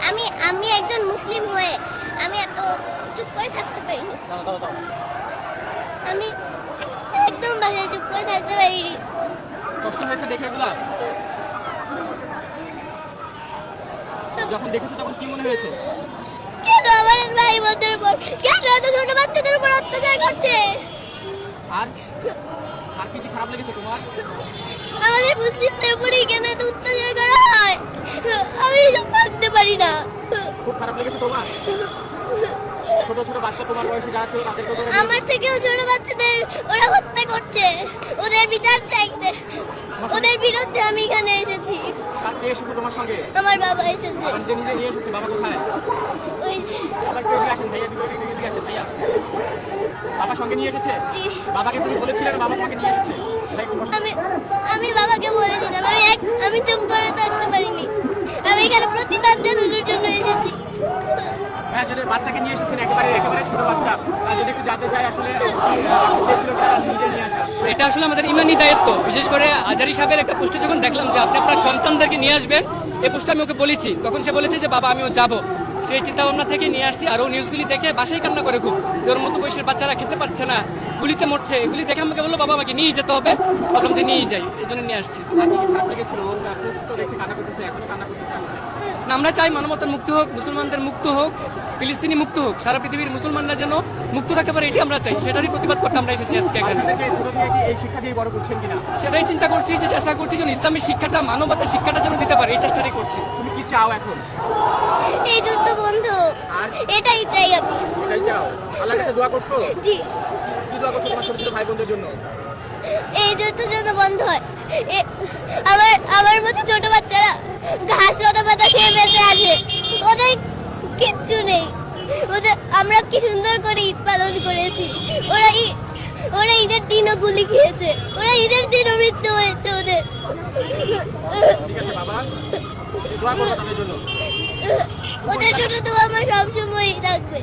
আমি আমি একজন মুসলিম হয়ে আমি এত চুপ করে থাকতে পারিনি। আমি একদম বাসায় চুপ করে থাকতে পারিনি। কষ্ট হয়েছে দেখে এগুলা? যখন দেখেছো তখন কি মনে হয়েছে? কেন আমার ভাই বোনদের উপর, কেন এত ছোট বাচ্চাদের উপর অত্যাচার করছে? আর আর কি কি খারাপ লেগেছে তোমার? আমাদের মুসলিমদের উপরেই কেন এত অত্যাচার করা হয়? আমি এসব ভাবতে পারি না। খুব খারাপ লেগেছে তোমার? ছোট ছোট বাচ্চা তোমার বয়সে যারা ছিল তাদেরকে তো আমার থেকেও ছোট বাচ্চাদের ওরা হত্যা করছে। ওদের বিচার চাইতে, ওদের বিরুদ্ধে আমি এখানে এসেছি। কে এসেছে তোমার সঙ্গে? আমার বাবা এসেছে। আমার যে নিজে নিয়ে এসেছে। বাবা কোথায়? ওই যে বাবা একটু এদিকে আসেন ভাইয়া, এদিকে আসেন ভাইয়া। বাবা সঙ্গে নিয়ে এসেছে? জি। বাবাকে তুমি বলেছিলে না বাবা তোমাকে নিয়ে এসেছে? ভাই একটু বসো। আমি বাবাকে বলেছিলাম, আমি চুপ করে থাকতে পারিনি। আমি এখানে প্রতিবাদ জানানোর জন্য এসেছি। হ্যাঁ, যদি বাচ্চাকে নিয়ে এসেছেন একেবারে ছোট বাচ্চা, যদি একটু জানতে চাই আসলে ছিল তারা নিজে নিয়ে আসা। এটা আসলে আমাদের ইমানি দায়িত্ব। বিশেষ করে আজারি সাহেবের একটা পোস্টে যখন দেখলাম যে আপনি আপনার সন্তানদেরকে নিয়ে আসবেন, এই পোস্টে আমি ওকে বলেছি, তখন সে বলেছে যে বাবা আমিও যাব। সেই চিন্তা ভাবনা থেকে নিয়ে আসছি। আর ও নিউজগুলি দেখে বাসায় কান্না করে খুব, যে ওর মতো বয়সের বাচ্চারা খেতে পারছে না, গুলিতে মরছে। এগুলি দেখে আমাকে বললো বাবা আমাকে নিয়ে যেতে হবে, প্রথম থেকে নিয়েই যাই, এই জন্য নিয়ে আসছি। আর কি কি খারাপ লেগেছিল? ওর খুব তো দেখছি কান্না করতেছে, এখনো কান্না করতেছে আসছে। না, আমরা চাই মানবতার মুক্ত হোক, মুসলমানদের মুক্ত হোক, ফিলিস্তিনি মুক্ত হোক, সারা পৃথিবীর মুসলমানরা যেন মুক্ত থাকতে পারে, এটি আমরা চাই। সেটারই প্রতিবাদ করতে আমরা এসেছি আজকে এখানে। বাচ্চাদেরকে ছোট থেকে কি এই শিক্ষা দিয়ে বড় করছেন কিনা? সেটাই চিন্তা করছি, যে চেষ্টা করছি যেন ইসলামের শিক্ষাটা, মানবতার শিক্ষাটা যেন দিতে পারে, এই চেষ্টাটাই করছি। তুমি কি চাও এখন? এই যুদ্ধ বন্ধ, এটাই চাই আমি। এটাই চাও? আল্লাহর কাছে দোয়া করছো? জি, কি দোয়া করছো তোমার ছোট ছোট ভাই বোনদের জন্য? এই যুদ্ধ যেন বন্ধ হয়। আমার মতো ছোট বাচ্চারা ঘাস লতা পাতা খেয়ে বেঁচে আছে, ওদের কিচ্ছু নেই। আমরা কি সুন্দর করে ঈদ পালন করেছি, ওরা ঈদের দিনও গুলি খেয়েছে, ওরা ঈদের দিনও মৃত্যু হয়েছে ওদের। ঠিক আছে বাবা, দোয়া করো তাদের জন্য। ওদের জন্য তো আমার সবসময়ই থাকবে।